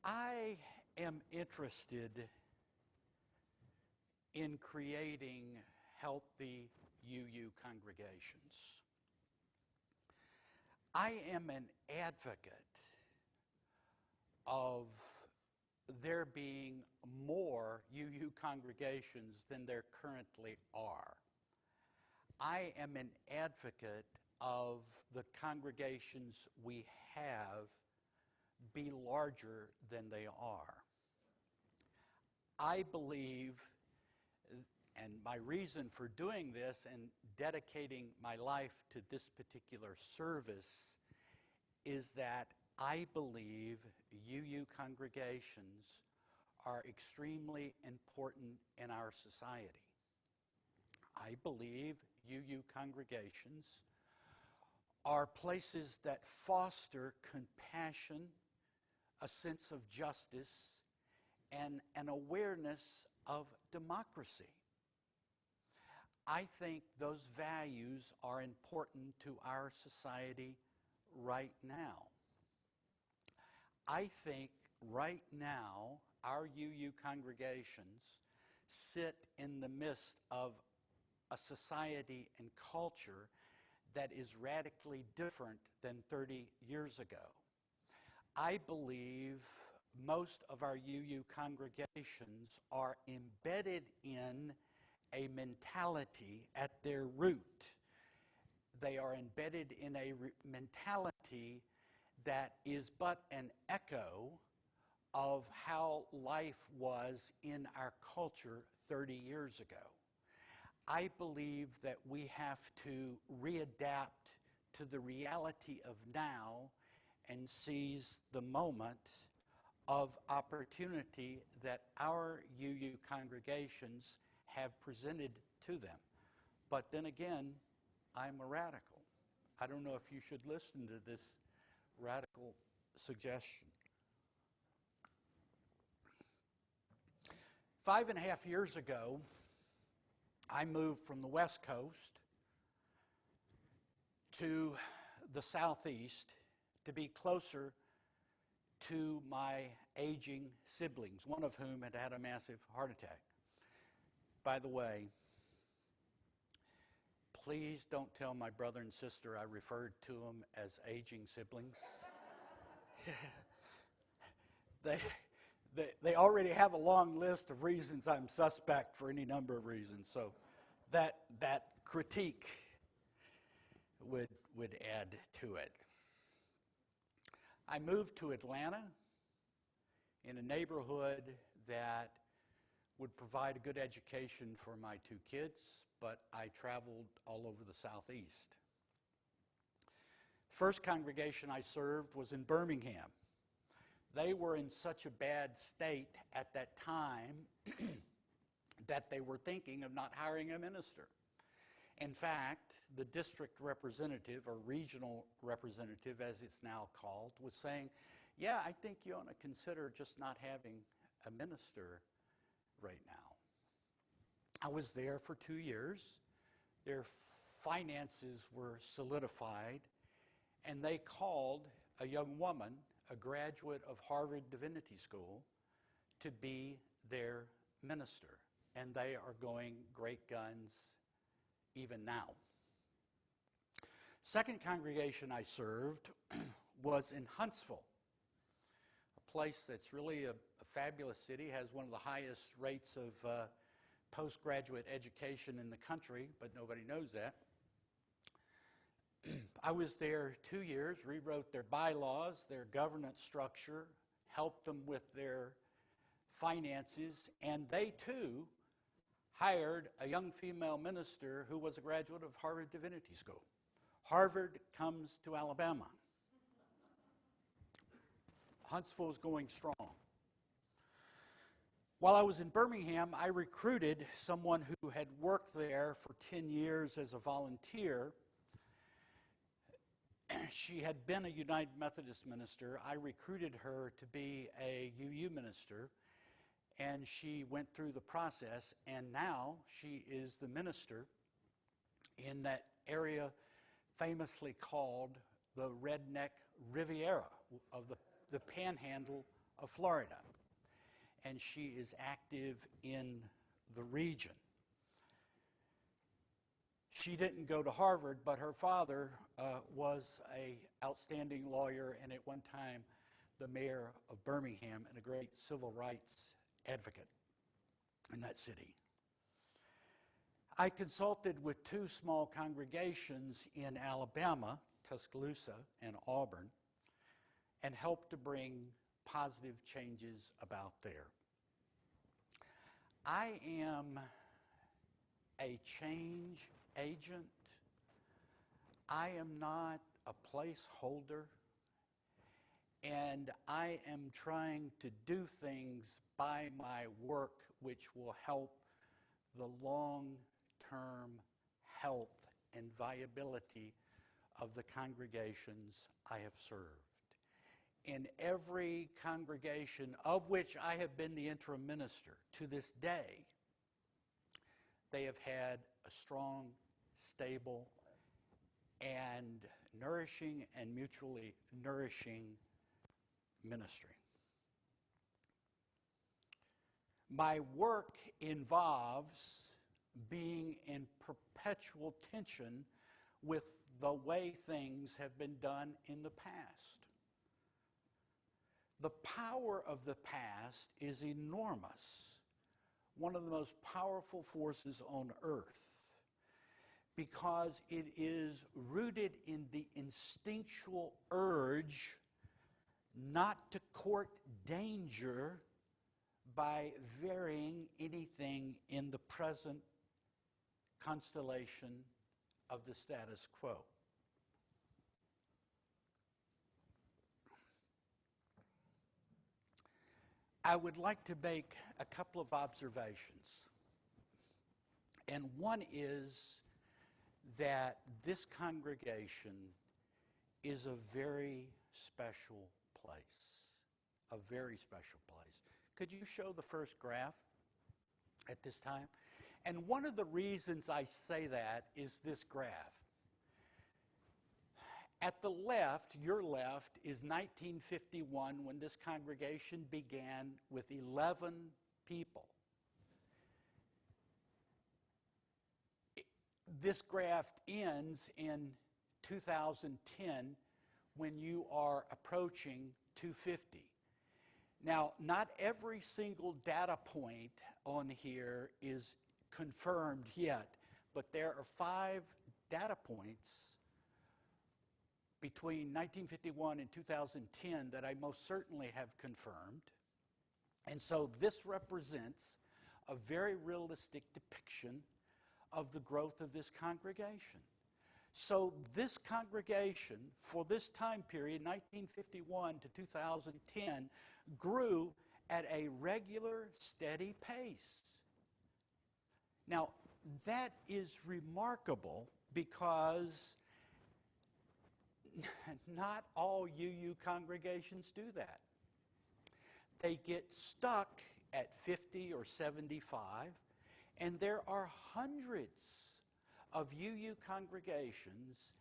I am interested in creating healthy UU congregations. I am an advocate of there being more UU congregations than there currently are. I am an advocate of the congregations we have be larger than they are. I believe, and my reason for doing this and dedicating my life to this particular service is that I believe UU congregations are extremely important in our society. I believe UU congregations are places that foster compassion, a sense of justice, and an awareness of democracy. I think those values are important to our society right now. I think right now our UU congregations sit in the midst of a society and culture that is radically different than 30 years ago. I believe most of our UU congregations are embedded in a mentality at their root. They are embedded in a mentality that is but an echo of how life was in our culture 30 years ago. I believe that we have to readapt to the reality of now and seize the moment of opportunity that our UU congregations have presented to them. But then again, I'm a radical. I don't know if you should listen to this radical suggestion. 5.5 years ago, I moved from the West Coast to the Southeast to be closer to my aging siblings, one of whom had had a massive heart attack. By the way, please don't tell my brother and sister I referred to them as aging siblings. They already have a long list of reasons I'm suspect for any number of reasons, so that critique would add to it. I moved to Atlanta in a neighborhood that would provide a good education for my two kids, but I traveled all over the Southeast. First congregation I served was in Birmingham. They were in such a bad state at that time that they were thinking of not hiring a minister. In fact, the district representative, or regional representative as it's now called, was saying, yeah, I think you ought to consider just not having a minister right now. I was there for 2 years. Their finances were solidified, and they called a young woman, a graduate of Harvard Divinity School, to be their minister. And they are going great guns even now. Second congregation I served was in Huntsville, a place that's really a fabulous city, has one of the highest rates of postgraduate education in the country, but nobody knows that. I was there 2 years, rewrote their bylaws, their governance structure, helped them with their finances, and they too hired a young female minister who was a graduate of Harvard Divinity School. Harvard comes to Alabama. Huntsville is going strong. While I was in Birmingham, I recruited someone who had worked there for 10 years as a volunteer. She had been a United Methodist minister. I recruited her to be a UU minister, and she went through the process, and now she is the minister in that area famously called the Redneck Riviera of the panhandle of Florida, and she is active in the region. She didn't go to Harvard, but her father was an outstanding lawyer and at one time the mayor of Birmingham and a great civil rights advocate in that city. I consulted with two small congregations in Alabama, Tuscaloosa and Auburn, and helped to bring positive changes about there. I am a change agent. I am not a placeholder, and I am trying to do things by my work which will help the long-term health and viability of the congregations I have served. In every congregation of which I have been the interim minister to this day, they have had a strong, stable, and nourishing and mutually nourishing ministry. My work involves being in perpetual tension with the way things have been done in the past. The power of the past is enormous, one of the most powerful forces on earth, because it is rooted in the instinctual urge not to court danger by varying anything in the present constellation of the status quo. I would like to make a couple of observations. And one is that this congregation is a very special place, a very special place. Could you show the first graph at this time? And one of the reasons I say that is this graph. At the left, your left, is 1951 when this congregation began with 11 people. This graph ends in 2010 when you are approaching 250. Now, not every single data point on here is confirmed yet, but there are 5 data points between 1951 and 2010 that I most certainly have confirmed. And so this represents a very realistic depiction of the growth of this congregation. So this congregation, for this time period, 1951 to 2010, grew at a regular, steady pace. Now, that is remarkable because not all UU congregations do that. They get stuck at 50 or 75, and there are hundreds of UU congregations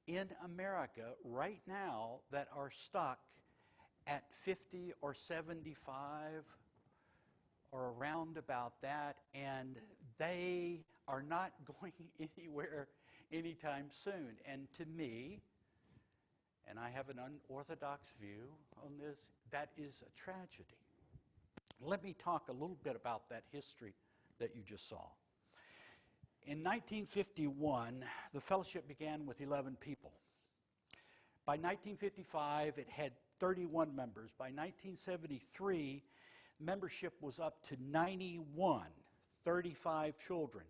in America right now that are stuck at 50 or 75 or around about that, and they are not going anywhere anytime soon. And to me, and I have an unorthodox view on this, that is a tragedy. Let me talk a little bit about that history that you just saw. In 1951, the fellowship began with 11 people. By 1955, it had 31 members. By 1973, membership was up to 91, 35 children.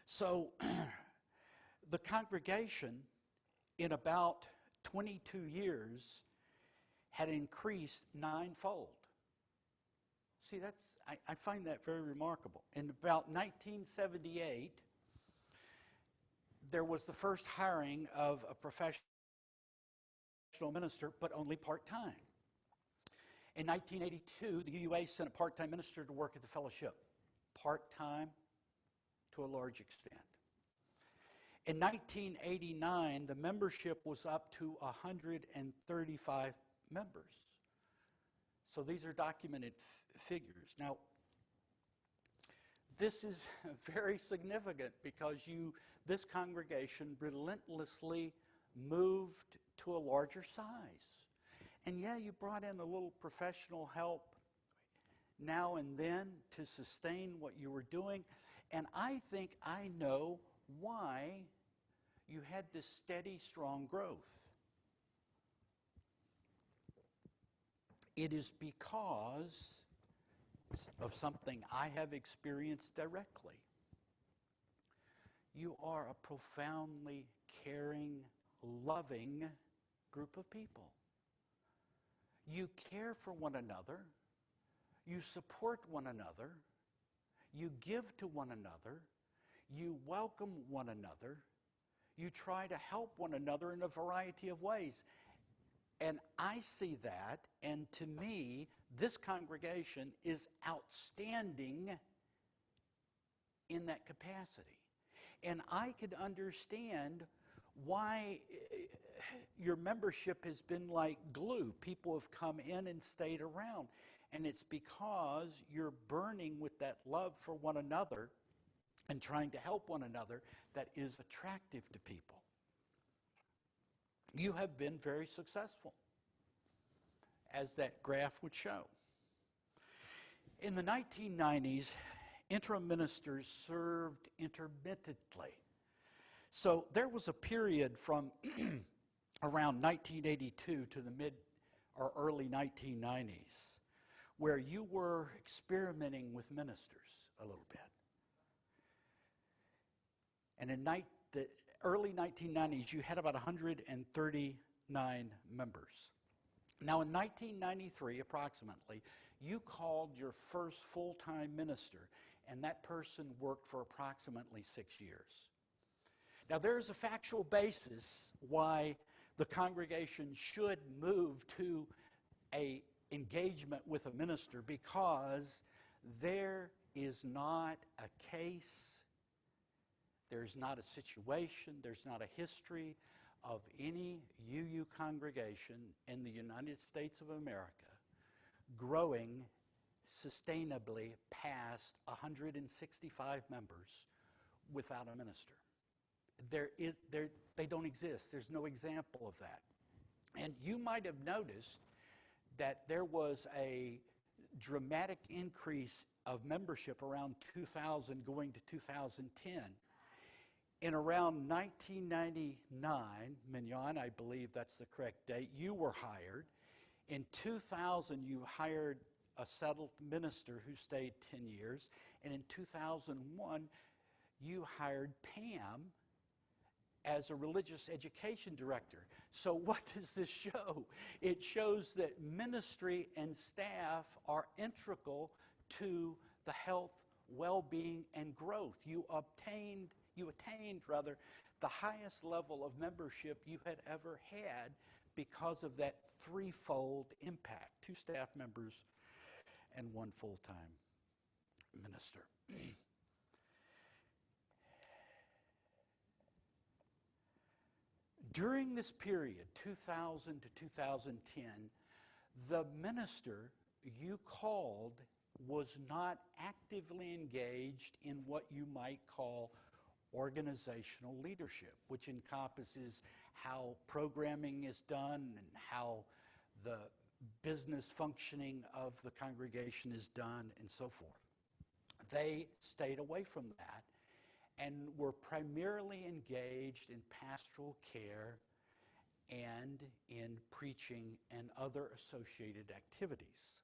So the congregation, in about 22 years, had increased 9-fold. See, I find that very remarkable. In about 1978, there was the first hiring of a professional minister, but only part-time. In 1982, the UUA sent a part-time minister to work at the fellowship, part-time to a large extent. In 1989, the membership was up to 135 members. So these are documented figures. Now, this is very significant because this congregation relentlessly moved to a larger size. And yeah, you brought in a little professional help now and then to sustain what you were doing. And I think I know why you had this steady, strong growth. It is because of something I have experienced directly. You are a profoundly caring, loving group of people. You care for one another. You support one another. You give to one another. You welcome one another. You try to help one another in a variety of ways. And I see that, and to me, this congregation is outstanding in that capacity. And I could understand why your membership has been like glue. People have come in and stayed around. And it's because you're burning with that love for one another and trying to help one another that is attractive to people. You have been very successful, as that graph would show. In the 1990s, interim ministers served intermittently. So there was a period from around 1982 to the mid or early 1990s where you were experimenting with ministers a little bit. And in the early 1990s, you had about 139 members. Now, in 1993, approximately, you called your first full-time minister, and that person worked for approximately 6 years. Now, there is a factual basis why the congregation should move to an engagement with a minister, because there is not a case, there's not a situation, there's not a history of any UU congregation in the United States of America growing sustainably past 165 members without a minister. They don't exist. There's no example of that. And you might have noticed that there was a dramatic increase of membership around 2000 going to 2010. In around 1999, Mignon, I believe that's the correct date, you were hired. In 2000, you hired a settled minister who stayed 10 years. And in 2001, you hired Pam as a religious education director. So what does this show? It shows that ministry and staff are integral to the health, well-being, and growth. You attained the highest level of membership you had ever had because of that threefold impact: 2 staff members and 1 full-time minister. During this period, 2000 to 2010, the minister you called was not actively engaged in what you might call organizational leadership, which encompasses how programming is done and how the business functioning of the congregation is done and so forth. They stayed away from that and were primarily engaged in pastoral care and in preaching and other associated activities.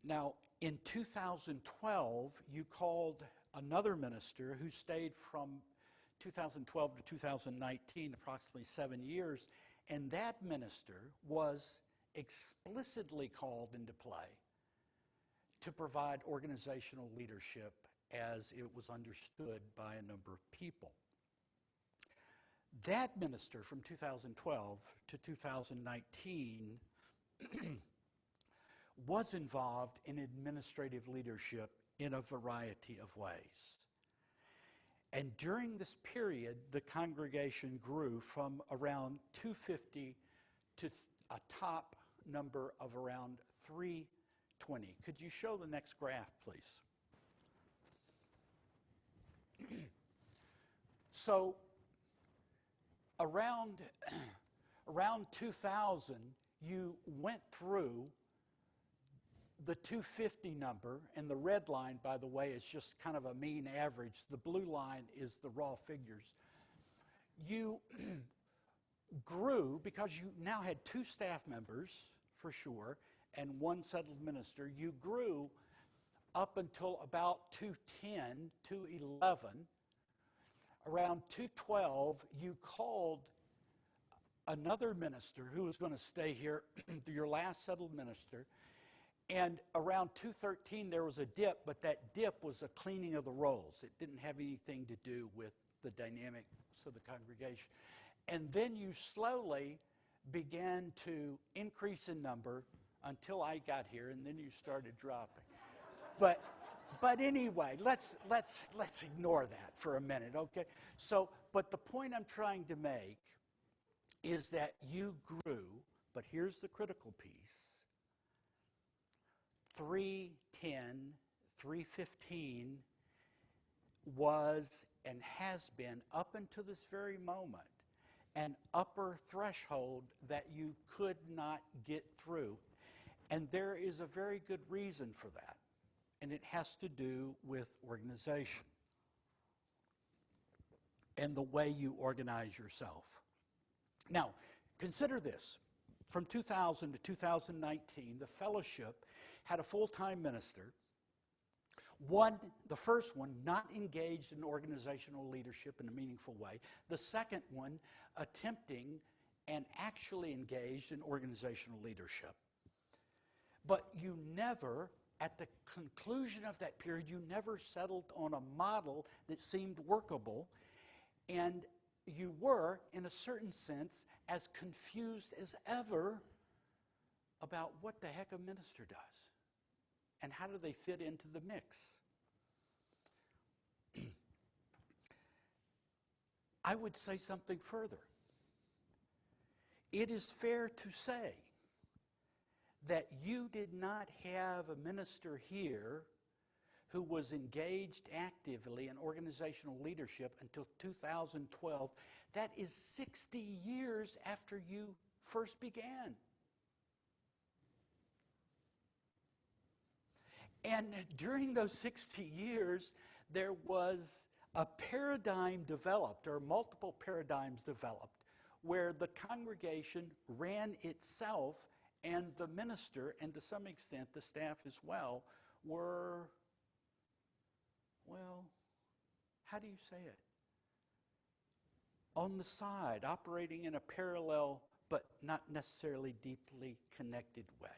Now, in 2012, you called another minister who stayed from 2012 to 2019, approximately 7 years, and that minister was explicitly called into play to provide organizational leadership as it was understood by a number of people. That minister from 2012 to 2019 was involved in administrative leadership in a variety of ways. And during this period, the congregation grew from around 250 to a top number of around 320. Could you show the next graph, please? So around 2000, you went through the 250 number, and the red line, by the way, is just kind of a mean average. The blue line is the raw figures. You grew because you now had 2 staff members, for sure, and 1 settled minister. You grew up until about 210, 211. Around 212, you called another minister who was going to stay here, your last settled minister. And around 213, there was a dip, but that dip was a cleaning of the rolls. It didn't have anything to do with the dynamics of the congregation. And then you slowly began to increase in number until I got here, and then you started dropping. But anyway, let's ignore that for a minute, okay? So, but the point I'm trying to make is that you grew, but here's the critical piece. 310, 315 was and has been, up until this very moment, an upper threshold that you could not get through. And there is a very good reason for that, and it has to do with organization and the way you organize yourself. Now, consider this. From 2000 to 2019, the fellowship had a full-time minister. The first one, not engaged in organizational leadership in a meaningful way. The second one, attempting and actually engaged in organizational leadership. But you never, at the conclusion of that period, you never settled on a model that seemed workable, and you were, in a certain sense, as confused as ever about what the heck a minister does and how do they fit into the mix. I would say something further. It is fair to say that you did not have a minister here who was engaged actively in organizational leadership until 2012. That is 60 years after you first began. And during those 60 years, there was a paradigm developed, or multiple paradigms developed, where the congregation ran itself, and the minister, and to some extent the staff as well, were, well, how do you say it? On the side, operating in a parallel but not necessarily deeply connected way.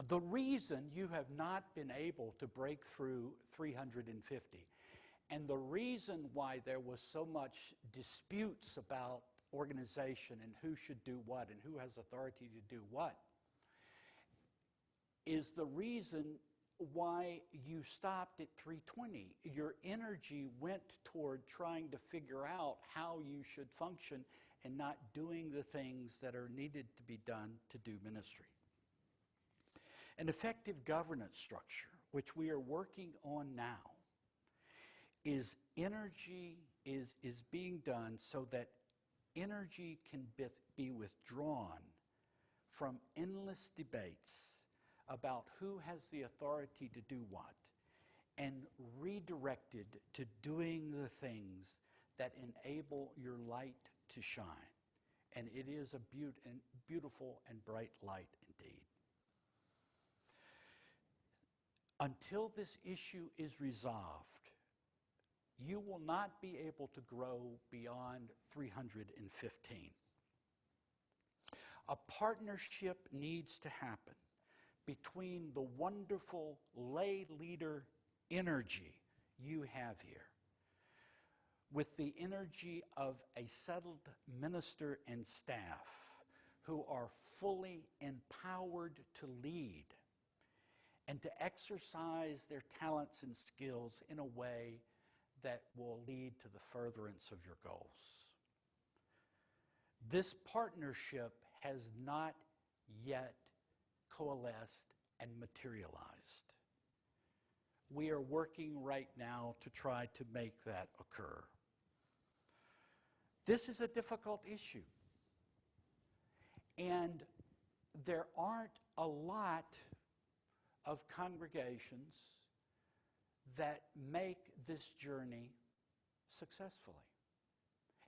The reason you have not been able to break through 350, and the reason why there was so much disputes about organization and who should do what and who has authority to do what, is the reason why you stopped at 320. Your energy went toward trying to figure out how you should function and not doing the things that are needed to be done to do ministry. An effective governance structure, which we are working on now, is being done so that energy can be withdrawn from endless debates about who has the authority to do what, and redirected to doing the things that enable your light to shine. And it is a beautiful and bright light indeed. Until this issue is resolved, you will not be able to grow beyond 315. A partnership needs to happen between the wonderful lay leader energy you have here with the energy of a settled minister and staff who are fully empowered to lead, and to exercise their talents and skills in a way that will lead to the furtherance of your goals. This partnership has not yet coalesced and materialized. We are working right now to try to make that occur. This is a difficult issue. And there aren't a lot of congregations that make this journey successfully.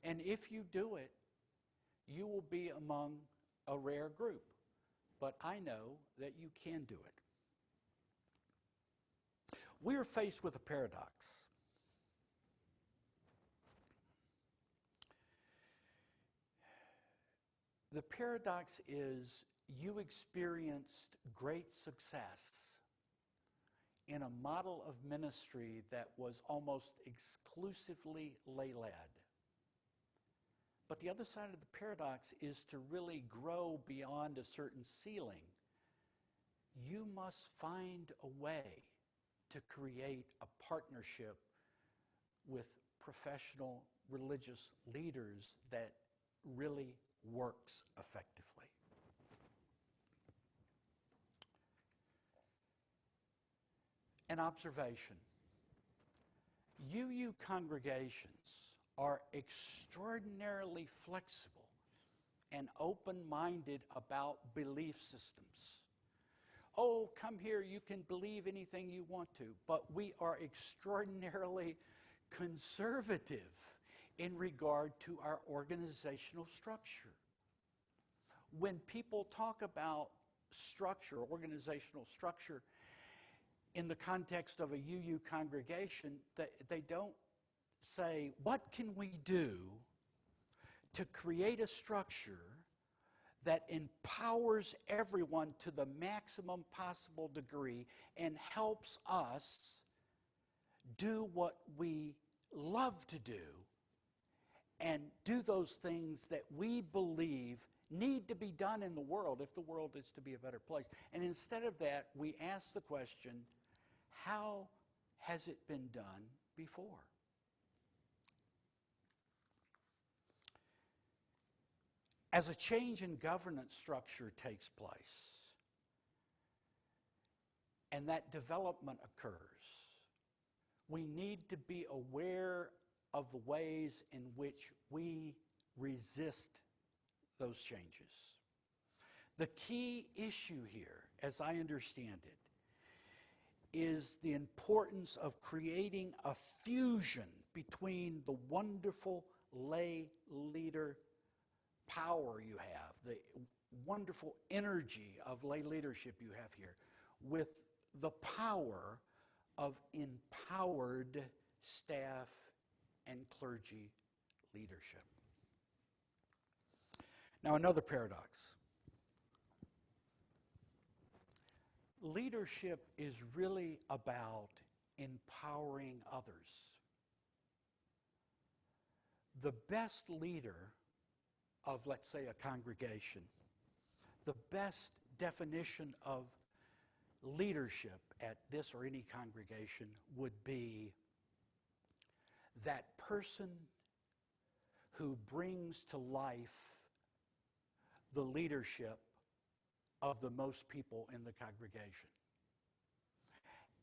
And if you do it, you will be among a rare group. But I know that you can do it. We are faced with a paradox. The paradox is you experienced great success in a model of ministry that was almost exclusively lay-led. But the other side of the paradox is to really grow beyond a certain ceiling. You must find a way to create a partnership with professional religious leaders that really works effectively. An observation. UU congregations are extraordinarily flexible and open-minded about belief systems. Oh, come here, you can believe anything you want to, but we are extraordinarily conservative in regard to our organizational structure. When people talk about structure, organizational structure, in the context of a UU congregation, they don't say, what can we do to create a structure that empowers everyone to the maximum possible degree and helps us do what we love to do and do those things that we believe need to be done in the world if the world is to be a better place. And instead of that, we ask the question, how has it been done before? As a change in governance structure takes place, and that development occurs, we need to be aware of the ways in which we resist those changes. The key issue here, as I understand it, is the importance of creating a fusion between the wonderful lay leader power you have, the wonderful energy of lay leadership you have here, with the power of empowered staff and clergy leadership. Now, another paradox. Leadership is really about empowering others. The best leader of, let's say, a congregation, the best definition of leadership at this or any congregation would be that person who brings to life the leadership of the most people in the congregation.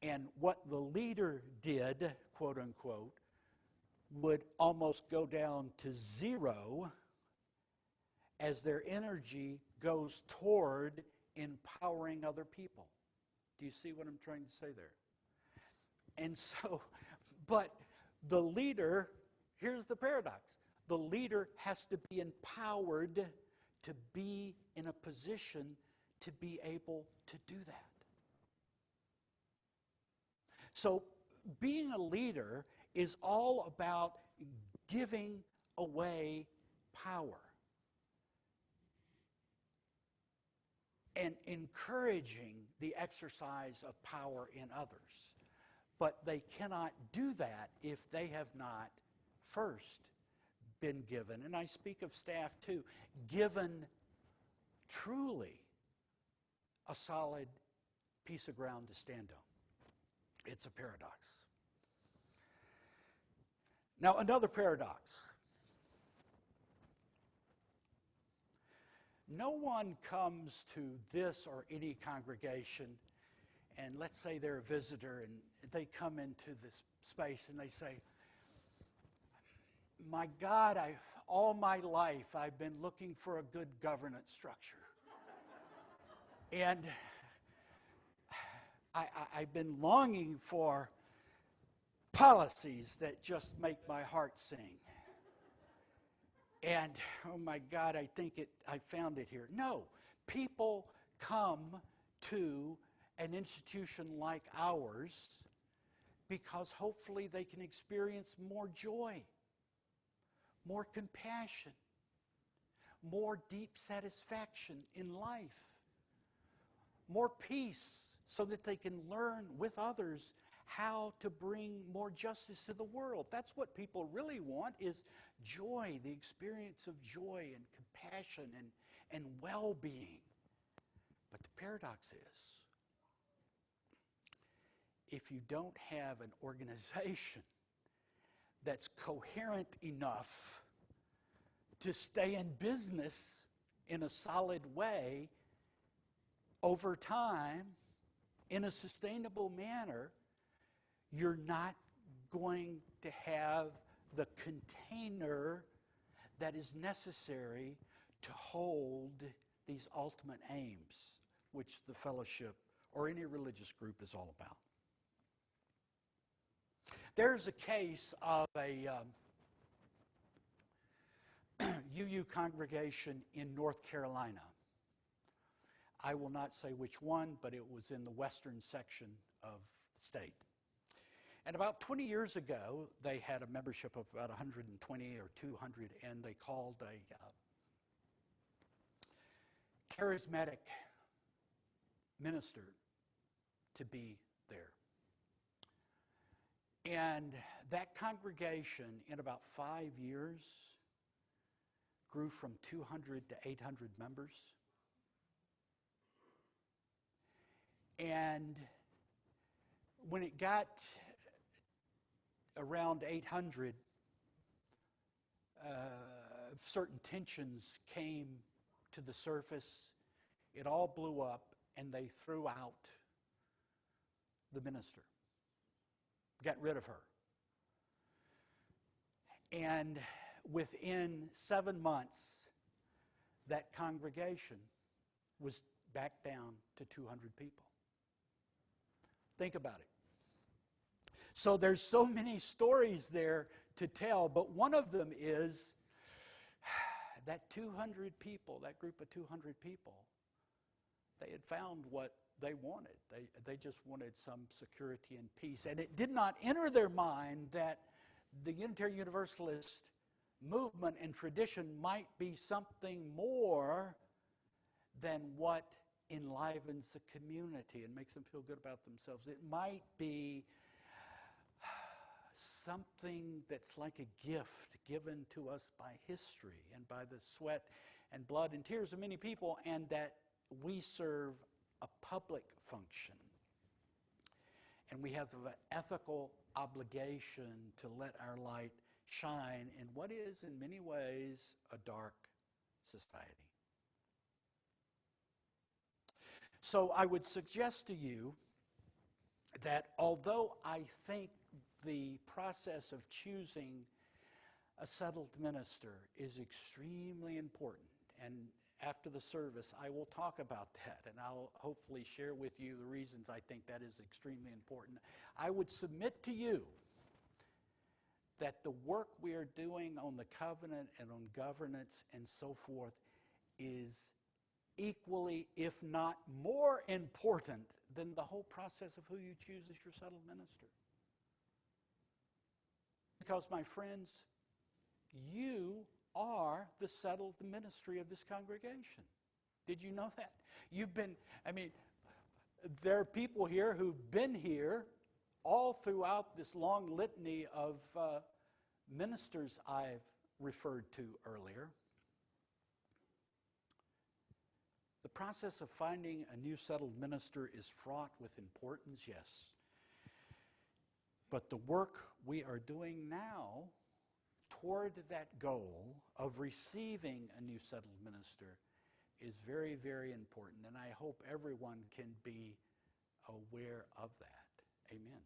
And what the leader did, quote unquote, would almost go down to zero as their energy goes toward empowering other people. Do you see what I'm trying to say there? And so, but the leader, here's the paradox. The leader has to be empowered to be in a position to be able to do that. So being a leader is all about giving away power and encouraging the exercise of power in others. But they cannot do that if they have not first been given, and I speak of staff too, given truly a solid piece of ground to stand on. It's a paradox. Now, another paradox. No one comes to this or any congregation, and let's say they're a visitor, and they come into this space and they say, my God, all my life I've been looking for a good governance structure. And I've been longing for policies that just make my heart sing. And, oh my God, I found it here. No, people come to an institution like ours because hopefully they can experience more joy, more compassion, more deep satisfaction in life, more peace, so that they can learn with others how to bring more justice to the world. That's what people really want, is joy, the experience of joy and compassion and well-being. But the paradox is, if you don't have an organization that's coherent enough to stay in business in a solid way over time, in a sustainable manner, you're not going to have the container that is necessary to hold these ultimate aims, which the fellowship or any religious group is all about. There's a case of a UU congregation in North Carolina. I will not say which one, but it was in the western section of the state. And about 20 years ago, they had a membership of about 120 or 200, and they called a charismatic minister to be there. And that congregation, in about 5 years, grew from 200 to 800 members. And when it got around 800, certain tensions came to the surface. It all blew up, and they threw out the minister, got rid of her. And within 7 months, that congregation was back down to 200 people. Think about it. So there's so many stories there to tell, but one of them is that 200 people, that group of 200 people, they had found what they wanted. They just wanted some security and peace. And it did not enter their mind that the Unitarian Universalist movement and tradition might be something more than what enlivens the community and makes them feel good about themselves. It might be something that's like a gift given to us by history and by the sweat and blood and tears of many people, and that we serve a public function. And we have an ethical obligation to let our light shine in what is, in many ways, a dark society. So I would suggest to you that although I think the process of choosing a settled minister is extremely important, and after the service I will talk about that, and I'll hopefully share with you the reasons I think that is extremely important, I would submit to you that the work we are doing on the covenant and on governance and so forth is equally, if not more important than the whole process of who you choose as your settled minister. Because, my friends, you are the settled ministry of this congregation. Did you know that? There are people here who've been here all throughout this long litany of ministers I've referred to earlier. The process of finding a new settled minister is fraught with importance, yes. But the work we are doing now toward that goal of receiving a new settled minister is very, very important, and I hope everyone can be aware of that. Amen.